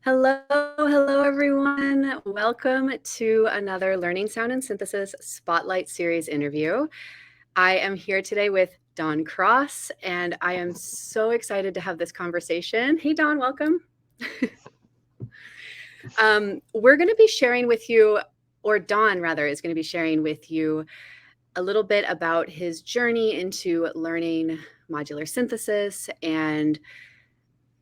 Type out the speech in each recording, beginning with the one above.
Hello everyone. Welcome to another Learning Sound and Synthesis Spotlight Series interview. I am here today with Dawn Cross, and I am so excited to have this conversation. Hey Dawn, welcome. We're going to be sharing with you, or Dawn rather, is going to be sharing with you a little bit about his journey into learning modular synthesis, and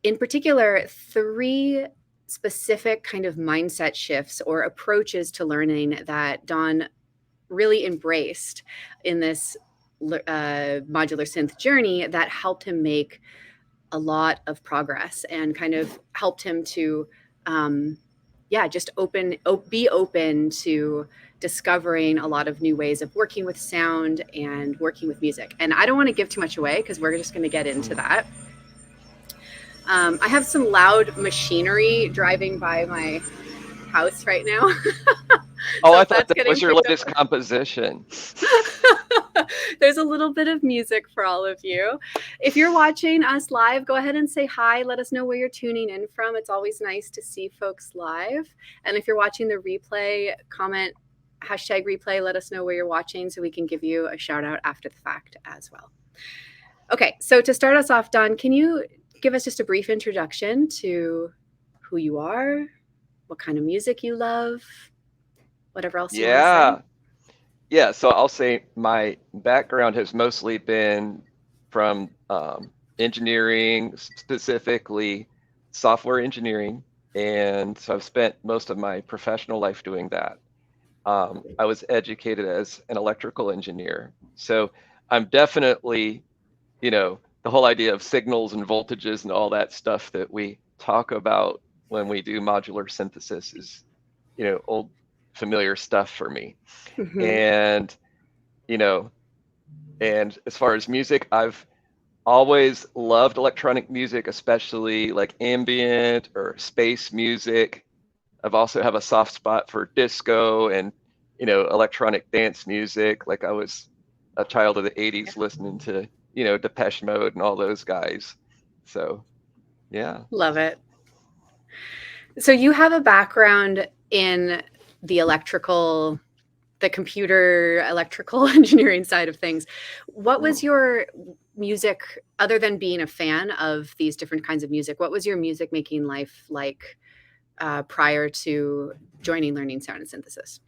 in particular, 3 specific kind of mindset shifts or approaches to learning that Dawn really embraced in this modular synth journey that helped him make a lot of progress and kind of helped him to just be open to discovering a lot of new ways of working with sound and working with music. And I don't want to give too much away because we're just going to get into that. I have some loud machinery driving by my house right now. Oh, I thought that was your latest composition. There's a little bit of music for all of you. If you're watching us live, go ahead and say hi. Let us know where you're tuning in from. It's always nice to see folks live. And if you're watching the replay, comment #replay. Let us know where you're watching so we can give you a shout out after the fact as well. Okay, so to start us off, Dawn, can you give us just a brief introduction to who you are, what kind of music you love, whatever else you want to say? Yeah, so I'll say my background has mostly been from engineering, specifically software engineering, and so I've spent most of my professional life doing that. I was educated as an electrical engineer, so I'm definitely, the whole idea of signals and voltages and all that stuff that we talk about when we do modular synthesis is, old familiar stuff for me. Mm-hmm. And, and as far as music, I've always loved electronic music, especially like ambient or space music. I've also have a soft spot for disco and, electronic dance music. Like I was a child of the 80s listening to, Depeche Mode and all those guys. So, yeah. Love it. So you have a background in the computer electrical engineering side of things. What was your music, other than being a fan of these different kinds of music, what was your music making life like prior to joining Learning Sound and Synthesis?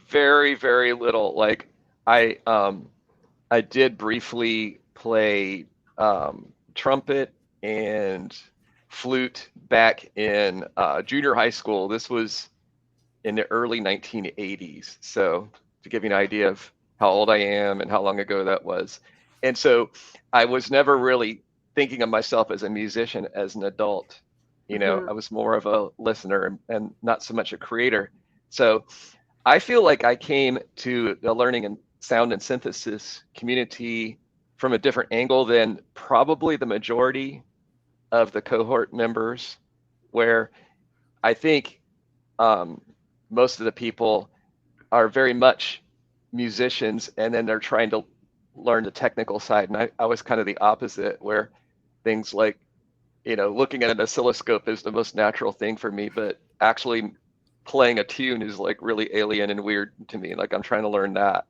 Very, very little. Like I did briefly play trumpet and flute back in junior high school. This was in the early 1980s. So to give you an idea of how old I am and how long ago that was. And so I was never really thinking of myself as a musician as an adult. I was more of a listener and not so much a creator. So I feel like I came to the learning and sound and synthesis community from a different angle than probably the majority of the cohort members, where I think most of the people are very much musicians and then they're trying to learn the technical side. And I was kind of the opposite, where things like, looking at an oscilloscope is the most natural thing for me, but actually playing a tune is like really alien and weird to me. Like I'm trying to learn that.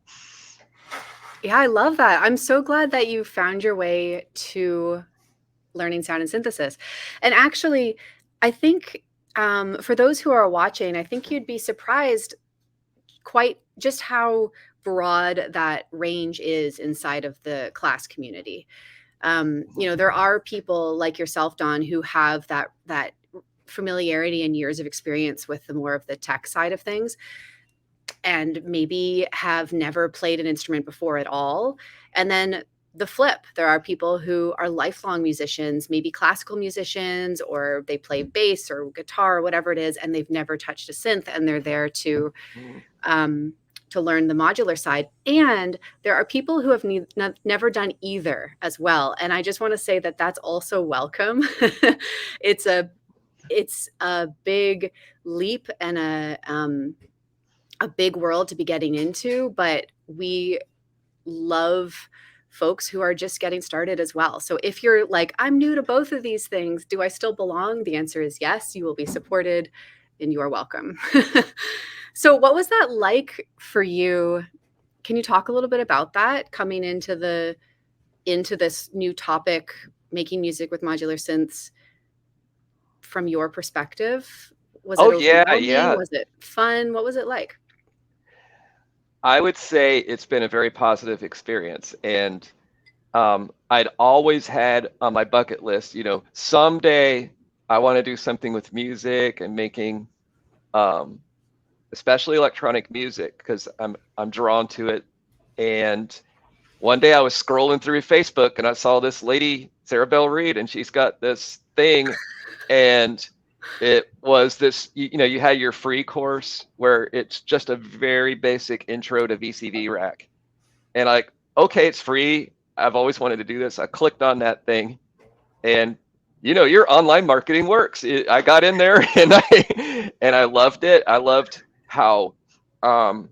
Yeah, I love that. I'm so glad that you found your way to learning sound and synthesis. And actually, I think for those who are watching, I think you'd be surprised quite just how broad that range is inside of the class community. There are people like yourself, Dawn, who have that familiarity and years of experience with the more of the tech side of things, and maybe have never played an instrument before at all. And then the flip, there are people who are lifelong musicians, maybe classical musicians, or they play bass or guitar or whatever it is, and they've never touched a synth, and they're there to learn the modular side. And there are people who have never done either as well. And I just want to say that that's also welcome. It's a big leap and a big world to be getting into, but we love folks who are just getting started as well. So if you're like, I'm new to both of these things, do I still belong? The answer is yes, you will be supported and you are welcome. So what was that like for you? Can you talk a little bit about that, coming into this new topic, making music with modular synths, from your perspective? Was it Oh yeah, overwhelming? yeah. Was it fun? What was it like? I would say it's been a very positive experience, and I'd always had on my bucket list, someday I want to do something with music and making, um, especially electronic music, because I'm drawn to it. And one day I was scrolling through Facebook and I saw this lady, Sarah Belle Reid, and she's got this thing, and it was this, you had your free course where it's just a very basic intro to VCV Rack. And okay, it's free. I've always wanted to do this. I clicked on that thing, and your online marketing works. I got in there and I loved it. I loved how, coming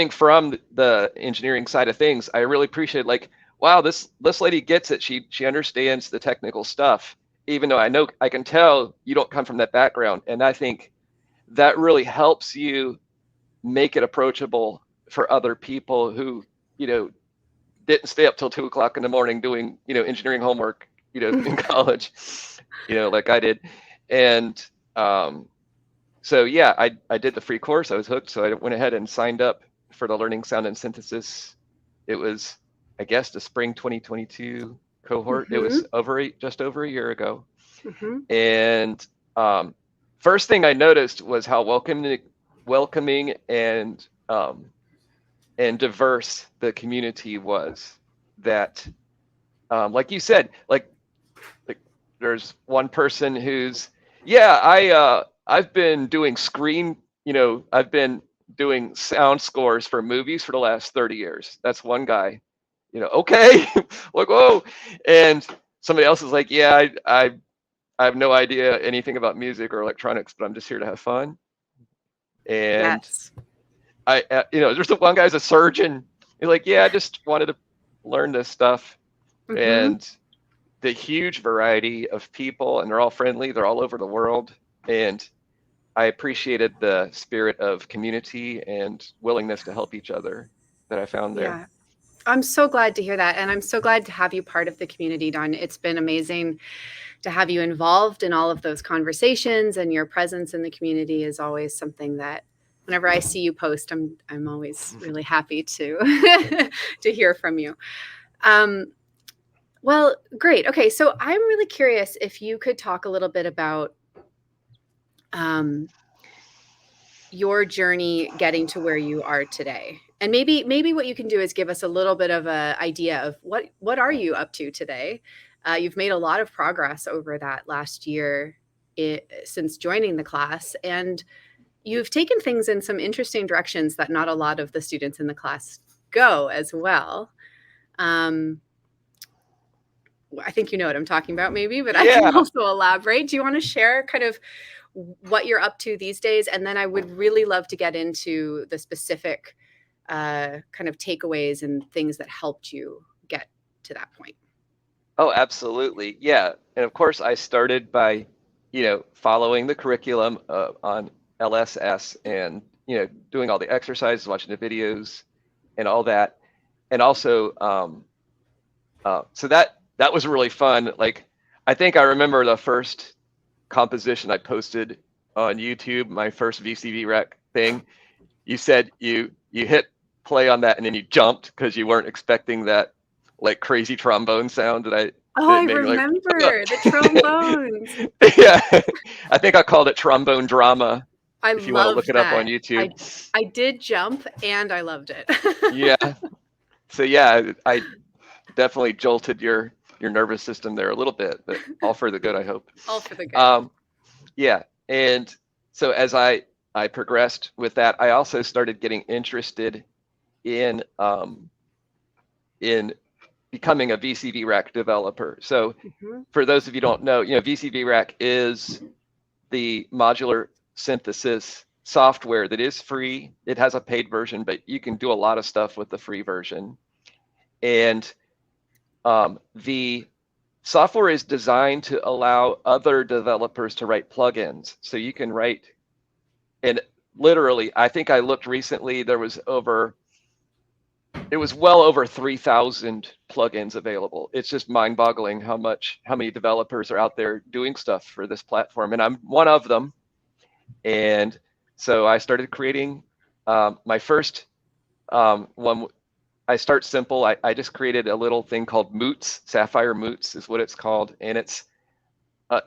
from the engineering side of things, I really appreciate, like, wow, this lady gets it. She understands the technical stuff, even though I can tell you don't come from that background. And I think that really helps you make it approachable for other people who, didn't stay up till 2 o'clock in the morning doing, engineering homework, in college, like I did. And so yeah, I did the free course. I was hooked, so I went ahead and signed up for the Learning Sound and Synthesis. It was, I guess, the spring 2022 cohort. It was just over a year ago. And first thing I noticed was how welcoming and diverse the community was. That, like you said, like there's one person who's, yeah, I've been doing I've been doing sound scores for movies for the last 30 years. That's one guy, okay, like, whoa. And somebody else is like, yeah, I have no idea anything about music or electronics, but I'm just here to have fun. And Yes. there's the one guy's a surgeon. He's like, yeah, I just wanted to learn this stuff. And the huge variety of people, and they're all friendly. They're all over the world. And I appreciated the spirit of community and willingness to help each other that I found there. Yeah. I'm so glad to hear that. And I'm so glad to have you part of the community, Don. It's been amazing to have you involved in all of those conversations, and your presence in the community is always something that whenever I see you post, I'm always really happy to to hear from you. Well, great. Okay, so I'm really curious if you could talk a little bit about your journey getting to where you are today. And maybe what you can do is give us a little bit of an idea of what are you up to today? You've made a lot of progress over that last year since joining the class, and you've taken things in some interesting directions that not a lot of the students in the class go as well. I think you know what I'm talking about, maybe, but I can also elaborate. Do you want to share kind of what you're up to these days? And then I would really love to get into the specific kind of takeaways and things that helped you get to that point. Oh, absolutely. Yeah. And of course, I started by, following the curriculum on LSS and, doing all the exercises, watching the videos and all that. And also, so that was really fun. Like, I think I remember the first composition I posted on YouTube, my first VCV Rack thing. You said you hit play on that and then you jumped because you weren't expecting that, like, crazy trombone sound that I remember the trombones. Yeah, I think I called it trombone drama. If you want to look it up on YouTube. I did jump and I loved it. Yeah. So yeah, I definitely jolted your nervous system there a little bit, but all for the good, I hope. All for the good. Yeah. And so as I progressed with that, I also started getting interested in becoming a VCV Rack developer. So for those of you who don't know, VCV Rack is the modular synthesis software that is free. It has a paid version, but you can do a lot of stuff with the free version. And the software is designed to allow other developers to write plugins. So you can write, and literally, I think I looked recently, it was well over 3,000 plugins available. It's just mind-boggling how many developers are out there doing stuff for this platform, and I'm one of them. And so I started creating my first one. I start simple. I just created a little thing called Moots. Sapphire Moots is what it's called, and it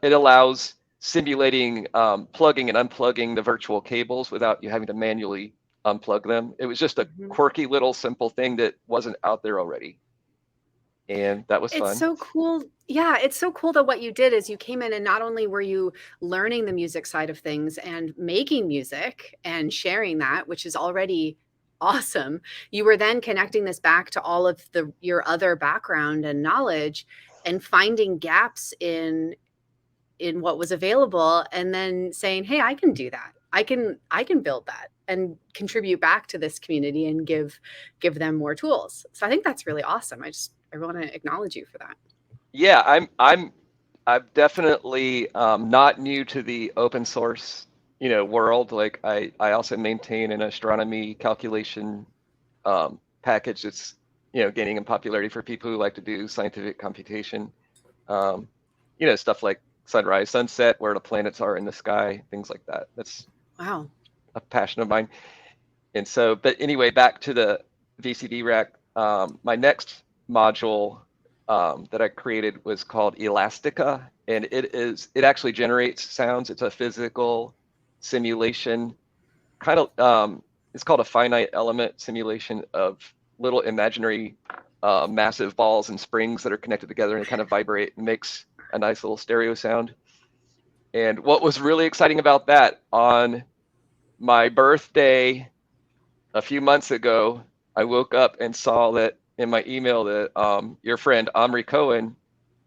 allows simulating plugging and unplugging the virtual cables without you having to manually unplug them. It was just a quirky little simple thing that wasn't out there already, and that was fun. It's so cool. Yeah, it's so cool that what you did is you came in and not only were you learning the music side of things and making music and sharing that, which is already awesome, you were then connecting this back to all of your other background and knowledge and finding gaps in what was available, and then saying, hey, I can do that. I can build that and contribute back to this community and give them more tools. So I think that's really awesome. I want to acknowledge you for that. Yeah, I'm definitely not new to the open source, world. Like I also maintain an astronomy calculation package that's gaining in popularity for people who like to do scientific computation. Stuff like sunrise, sunset, where the planets are in the sky, things like that. That's wow, a passion of mine. And so, but anyway, back to the VCV Rack. My next module that I created was called Elastica, and it actually generates sounds. It's a physical simulation, kind of. It's called a finite element simulation of little imaginary massive balls and springs that are connected together and kind of vibrate and makes a nice little stereo sound. And what was really exciting about that, on my birthday a few months ago, I woke up and saw that in my email that your friend Omri Cohen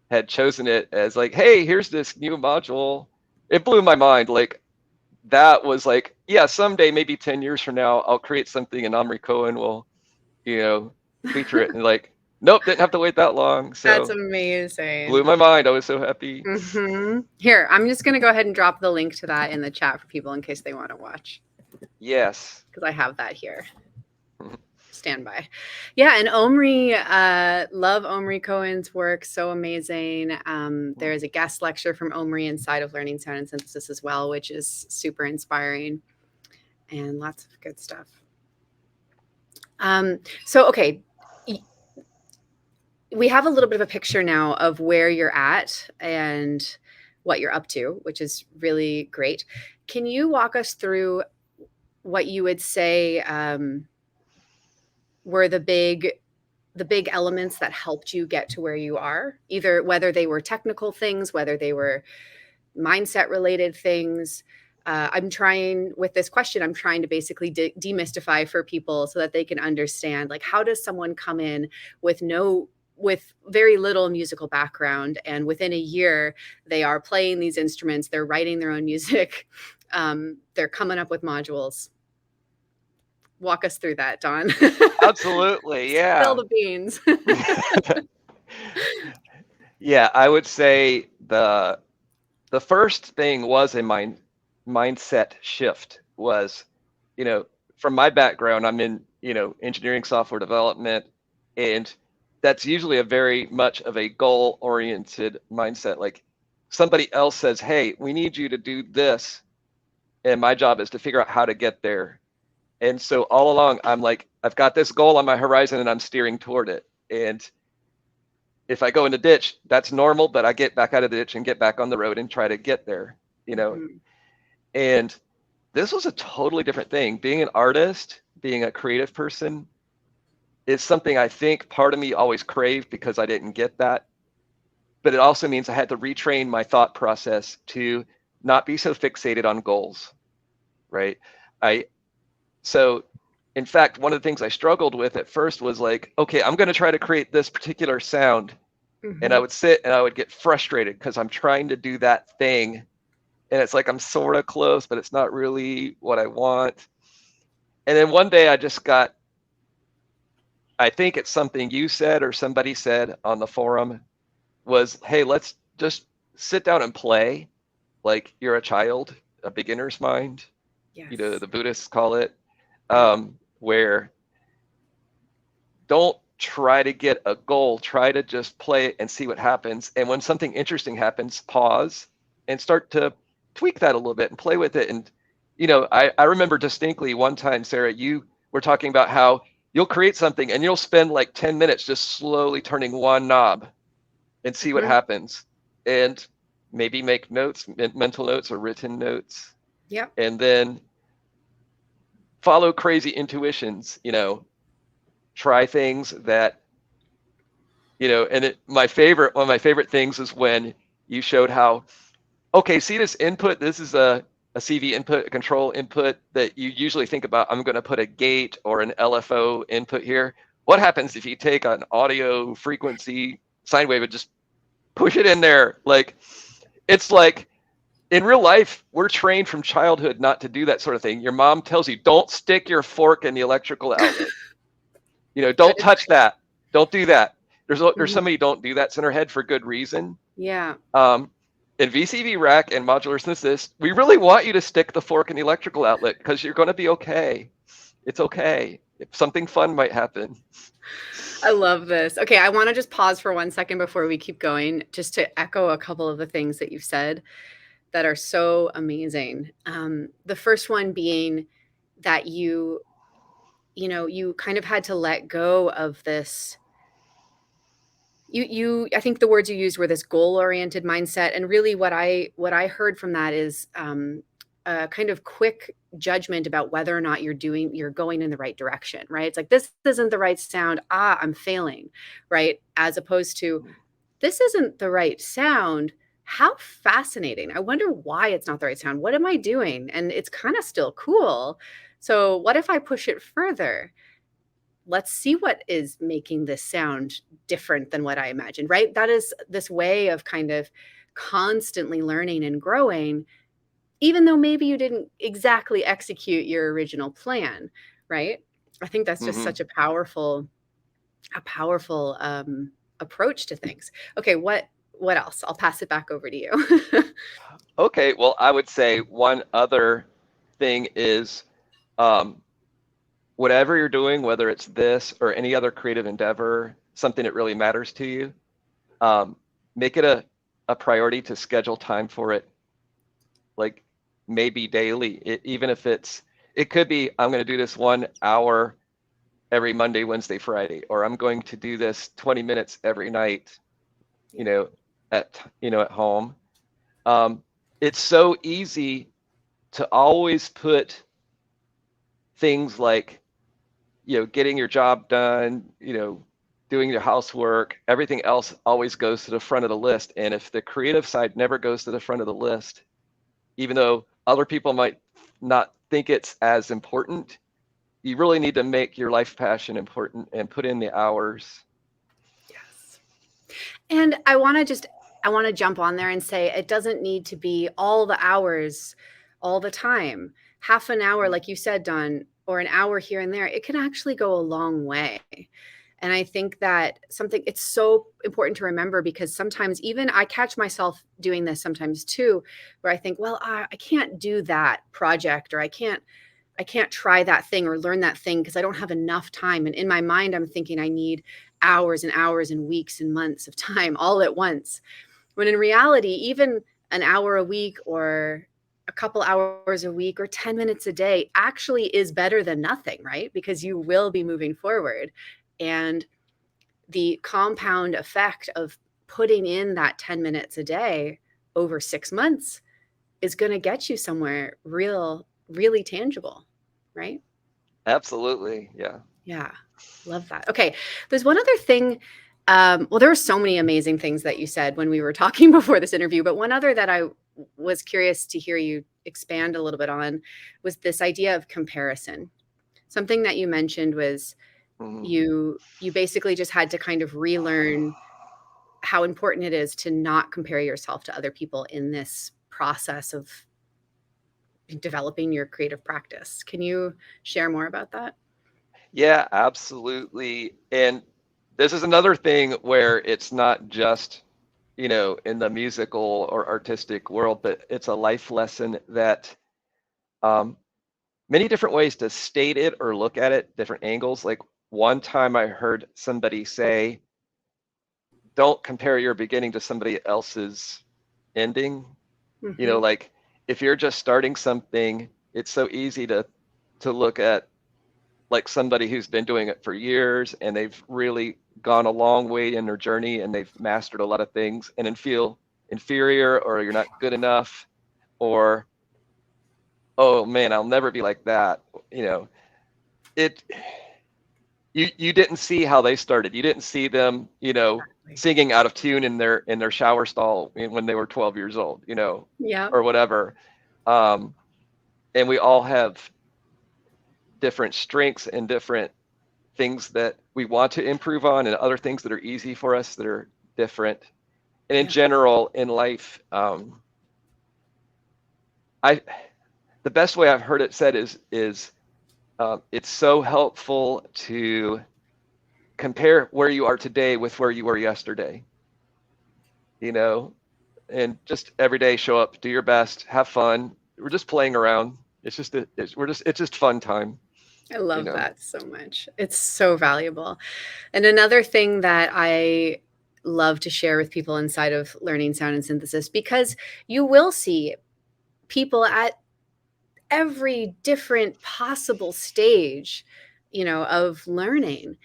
had chosen it as like, hey, here's this new module. It blew my mind. Like, that was like, yeah, someday, maybe 10 years from now, I'll create something and Omri Cohen will, feature it. And like, nope, didn't have to wait that long. So that's amazing. Blew my mind. I was so happy. Here, I'm just going to go ahead and drop the link to that in the chat for people in case they want to watch. Yes. Because I have that here. Stand by. Yeah, and Omri, love Omri Cohen's work. So amazing. There is a guest lecture from Omri inside of Learning Sound and Synthesis as well, which is super inspiring and lots of good stuff. So, okay. We have a little bit of a picture now of where you're at and what you're up to, which is really great. Can you walk us through what you would say were the big elements that helped you get to where you are, either whether they were technical things, whether they were mindset related things? I'm trying to basically demystify for people so that they can understand, like, how does someone come in with very little musical background, and within a year they are playing these instruments, they're writing their own music, they're coming up with modules. Walk us through that, Don. Absolutely, yeah. Spill the beans. Yeah, I would say the first thing was a mindset shift. Was, from my background, I'm in, engineering software development, and that's usually a very much of a goal-oriented mindset. Like, somebody else says, hey, we need you to do this, and my job is to figure out how to get there. And so all along, I'm like, I've got this goal on my horizon and I'm steering toward it. And if I go in the ditch, that's normal, but I get back out of the ditch and get back on the road and try to get there, And this was a totally different thing. Being an artist, being a creative person, is something I think part of me always craved because I didn't get that. But it also means I had to retrain my thought process to not be so fixated on goals, right? So, in fact, one of the things I struggled with at first was like, okay, I'm going to try to create this particular sound. And I would sit and I would get frustrated because I'm trying to do that thing. And it's like, I'm sort of close, but it's not really what I want. And then one day I just got I think it's something you said or somebody said on the forum was, hey, let's just sit down and play like you're a child, a beginner's mind, Yes. the Buddhists call it, Yep. where don't try to get a goal, try to just play it and see what happens. And when something interesting happens, pause and start to tweak that a little bit and play with it. And, I remember distinctly one time, Sarah, you were talking about how you'll create something and you'll spend like 10 minutes just slowly turning one knob and see what Hmm. happens. And maybe make notes, mental notes or written notes, Yep. and then follow crazy intuitions, try things that, and one of my favorite things is when you showed how, okay, see this input, this is a CV input, a control input that you usually think about, I'm going to put a gate or an LFO input here. What happens if you take an audio frequency sine wave and just push it in there? Like, it's like, in real life, we're trained from childhood not to do that sort of thing. Your mom tells you, don't stick your fork in the electrical outlet. Good Don't touch advice. that. Don't do that. There's Mhm. somebody don't do that in her head for good reason. Yeah. Um, in VCV Rack and Modular Synths, we really want you to stick the fork in the electrical outlet because you're going to be okay. It's okay. If something fun might happen. I love this. Okay, I want to just pause for 1 second before we keep going, just to echo a couple of the things that you've said that are so amazing. The first one being that you kind of had to let go of this. I think the words you used were this goal-oriented mindset, and really what I heard from that is a kind of quick judgment about whether or not you're going in the right direction, right? It's like, this isn't the right sound. I'm failing, right? As opposed to, this isn't the right sound. How fascinating. I wonder why it's not the right sound. What am I doing? And it's kind of still cool. So what if I push it further? Let's see what is making this sound different than what I imagined, right? That is this way of kind of constantly learning and growing, even though maybe you didn't exactly execute your original plan, right? I think that's just Mm-hmm. such a powerful approach to things. Okay, what else? I'll pass it back over to you. Okay, well, I would say one other thing is, um, whatever you're doing, whether it's this or any other creative endeavor, something that really matters to you, um, make it a priority to schedule time for it, like maybe daily. Even if it could be, I'm going to do this 1 hour every Monday, Wednesday, Friday, or I'm going to do this 20 minutes every night, you Yeah. know, at home. Um, it's so easy to always put things like, getting your job done, doing your housework, everything else always goes to the front of the list. And if the creative side never goes to the front of the list, even though other people might not think it's as important, you really need to make your life passion important and put in the hours. Yes. And I want to jump on there and say, it doesn't need to be all the hours all the time. Half an hour, like you said, Don, or an hour here and there, it can actually go a long way. And I think that it's so important to remember, because sometimes even I catch myself doing this sometimes too, where I think, well, I can't do that project, or I can't try that thing or learn that thing because I don't have enough time. And in my mind, I'm thinking I need hours and hours and weeks and months of time all at once. When in reality, even an hour a week or a couple hours a week or 10 minutes a day actually is better than nothing, right? Because you will be moving forward. And the compound effect of putting in that 10 minutes a day over 6 months is going to get you somewhere really tangible, right? Absolutely. Yeah. Yeah, love that. Okay, there's one other thing. Well, there were so many amazing things that you said when we were talking before this interview, but one other that I was curious to hear you expand a little bit on was this idea of comparison. Something that you mentioned was Mhm. you basically just had to kind of relearn how important it is to not compare yourself to other people in this process of developing your creative practice. Can you share more about that? Yeah, absolutely. And this is another thing where it's not just, in the musical or artistic world, but it's a life lesson that um, many different ways to state it or look at it, different angles. Like one time I heard somebody say, don't compare your beginning to somebody else's ending. Hmm. Like if you're just starting something, it's so easy to look at like somebody who's been doing it for years and they've really gone a long way in their journey and they've mastered a lot of things and then feel inferior or you're not good enough or oh man, I'll never be like that. You know, it you didn't see how they started. You didn't see them, Exactly. singing out of tune in their shower stall when they were 12 years old, Yeah. or whatever. Um, and we all have different strengths and different things that we want to improve on and other things that are easy for us that are different. And in Yeah. general in life, I the best way I've heard it said is it's so helpful to compare where you are today with where you were yesterday, you know, and just every day show up, do your best, have fun. We're just playing around. It's just fun time, I you love know. that so much. It's so valuable. And another thing that I love to share with people inside of learning sound and synthesis, because you will see people at every different possible stage, of learning.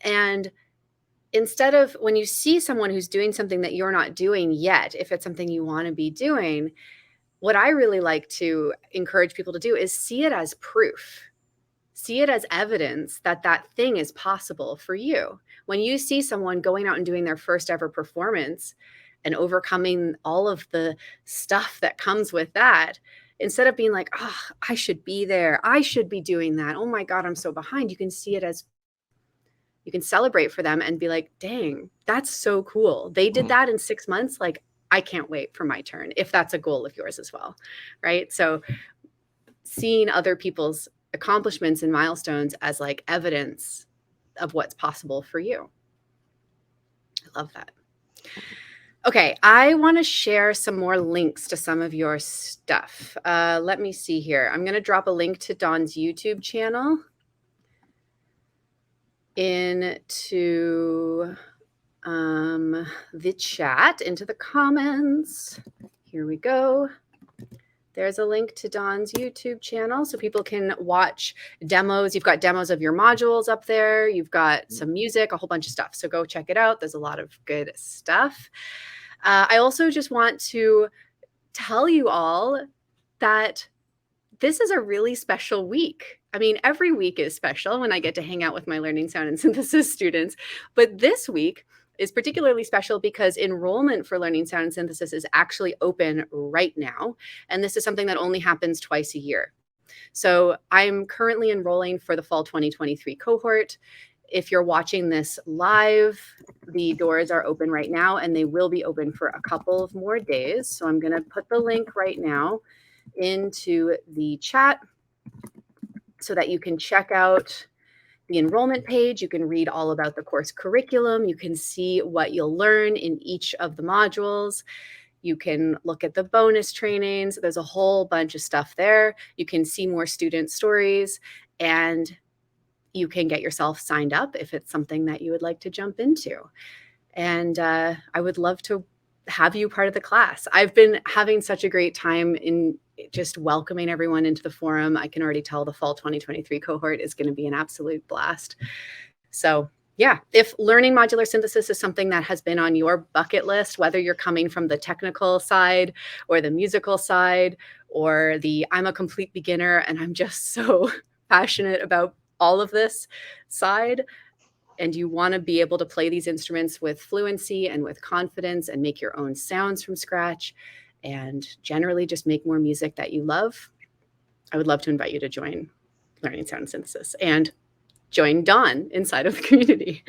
And instead of when you see someone who's doing something that you're not doing yet, if it's something you want to be doing, what I really like to encourage people to do is see it as proof. See it as evidence that that thing is possible for you. When you see someone going out and doing their first ever performance and overcoming all of the stuff that comes with that, instead of being like, oh, I should be there, I should be doing that, oh my God, I'm so behind, you can see it as, you can celebrate for them and be like, dang, that's so cool. They did Mhm. that in 6 months. Like, I can't wait for my turn, if that's a goal of yours as well. Right. So, seeing other people's accomplishments and milestones as like evidence of what's possible for you. I love that. Okay, I want to share some more links to some of your stuff. Let me see here. I'm going to drop a link to Dawn's YouTube channel into the chat, into the comments. Here we go. There's a link to Dawn's YouTube channel so people can watch demos. You've got demos of your modules up there. You've got some music, a whole bunch of stuff. So go check it out. There's a lot of good stuff. I also just want to tell you all that this is a really special week. I mean, every week is special when I get to hang out with my learning sound and synthesis students. But this week is particularly special because enrollment for learning sound and synthesis is actually open right now. And this is something that only happens twice a year. So I'm currently enrolling for the fall 2023 cohort. If you're watching this live, the doors are open right now and they will be open for a couple of more days. So I'm going to put the link right now into the chat so that you can check out the enrollment page. You can read all about the course curriculum. You can see what you'll learn in each of the modules. You can look at the bonus trainings. There's a whole bunch of stuff there. You can see more student stories and you can get yourself signed up if it's something that you would like to jump into. And I would love to have you part of the class. I've been having such a great time in just welcoming everyone into the forum. I can already tell the fall 2023 cohort is going to be an absolute blast. So yeah, if learning modular synthesis is something that has been on your bucket list, whether you're coming from the technical side or the musical side or the I'm a complete beginner and I'm just so passionate about all of this side, and you want to be able to play these instruments with fluency and with confidence and make your own sounds from scratch and generally just make more music that you love, I would love to invite you to join Learning Sound Synthesis and join Dawn inside of the community.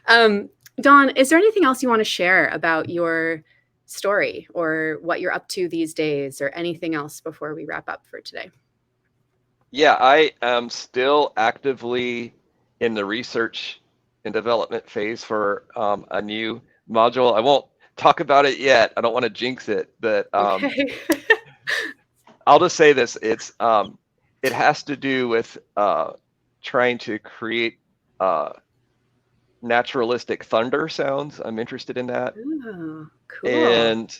Dawn, is there anything else you want to share about your story or what you're up to these days or anything else before we wrap up for today? Yeah, I am still actively in the research and development phase for a new module. I won't talk about it yet. I don't want to jinx it, but Okay. I'll just say this: it has to do with trying to create naturalistic thunder sounds. I'm interested in that, Oh, cool. and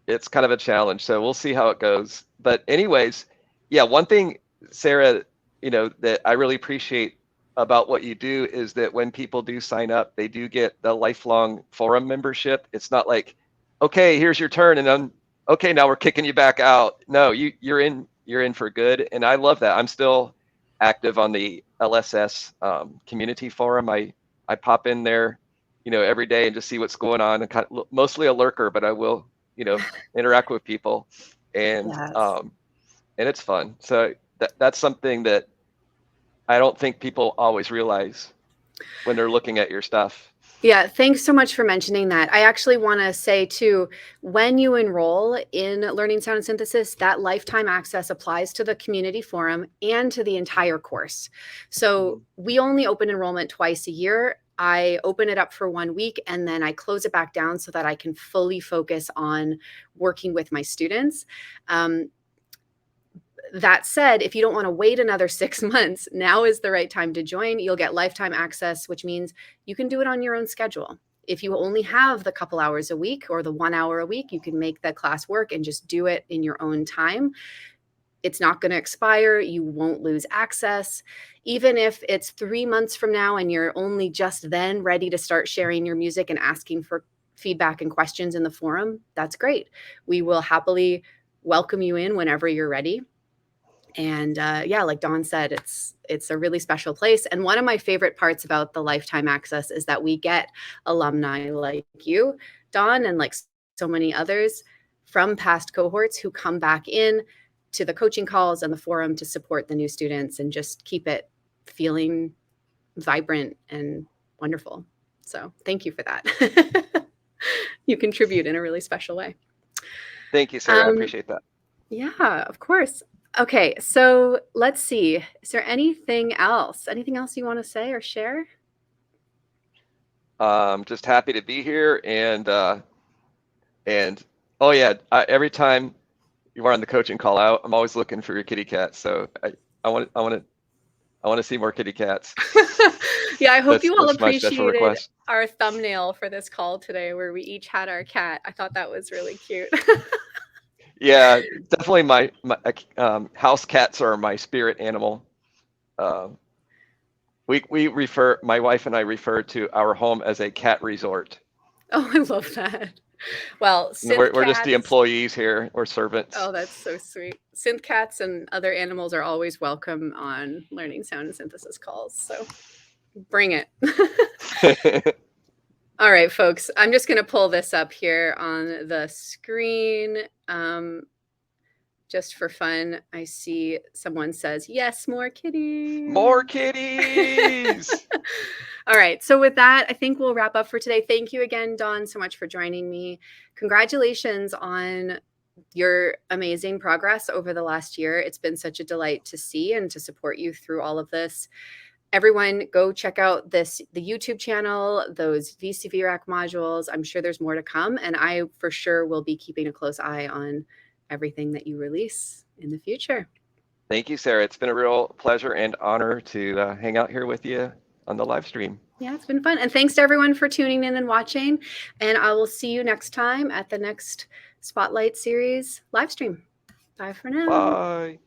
it's kind of a challenge. So we'll see how it goes. But anyways, yeah, one thing, Sarah, that I really appreciate about what you do is that when people do sign up, they do get the lifelong forum membership. It's not like, okay, here's your turn, and then okay, now we're kicking you back out. No, you're in for good, and I love that. I'm still active on the LSS community forum. I pop in there, every day and just see what's going on. And kind of mostly a lurker, but I will, interact with people, and Yes. um, and it's fun. So that's something that I don't think people always realize when they're looking at your stuff. Yeah, thanks so much for mentioning that. I actually want to say too, when you enroll in Learning Sound and Synthesis, that lifetime access applies to the community forum and to the entire course. So we only open enrollment twice a year. I open it up for 1 week and then I close it back down so that I can fully focus on working with my students. That said, if you don't want to wait another 6 months, now is the right time to join. You'll get lifetime access, which means you can do it on your own schedule. If you only have the couple hours a week or the 1 hour a week, you can make that class work and just do it in your own time. It's not going to expire. You won't lose access. Even if it's 3 months from now and you're only just then ready to start sharing your music and asking for feedback and questions in the forum, that's great. We will happily welcome you in whenever you're ready. And yeah, like Dawn said, it's a really special place. And one of my favorite parts about the lifetime access is that we get alumni like you, Dawn, and like so many others from past cohorts who come back in to the coaching calls and the forum to support the new students and just keep it feeling vibrant and wonderful. So thank you for that. You contribute in a really special way. Thank you, Sarah. I appreciate that. Yeah, of course. Okay, so let's see. Is there anything else? Anything else you want to say or share? Just happy to be here, and oh yeah, every time you are on the coaching call out, I'm always looking for your kitty cat. So I want to see more kitty cats. Yeah, I hope you all That's my special appreciated request. our thumbnail for this call today where we each had our cat. I thought that was really cute. Yeah, definitely my house cats are my spirit animal. My wife and I refer to our home as a cat resort. Oh, I love that. Well, synth We're just the cats. employees here, or servants. Oh, that's so sweet. Synth cats and other animals are always welcome on Learning Sound and Synthesis calls. So bring it. All right, folks, I'm just going to pull this up here on the screen. Just for fun, I see someone says, yes, more kitties. More kitties. All right. So with that, I think we'll wrap up for today. Thank you again, Dawn, so much for joining me. Congratulations on your amazing progress over the last year. It's been such a delight to see and to support you through all of this. Everyone, go check out the YouTube channel, those VCV Rack modules. I'm sure there's more to come, and I for sure will be keeping a close eye on everything that you release in the future. Thank you, Sarah. It's been a real pleasure and honor to hang out here with you on the live stream. Yeah, it's been fun. And thanks to everyone for tuning in and watching. And I will see you next time at the next Spotlight Series live stream. Bye for now. Bye.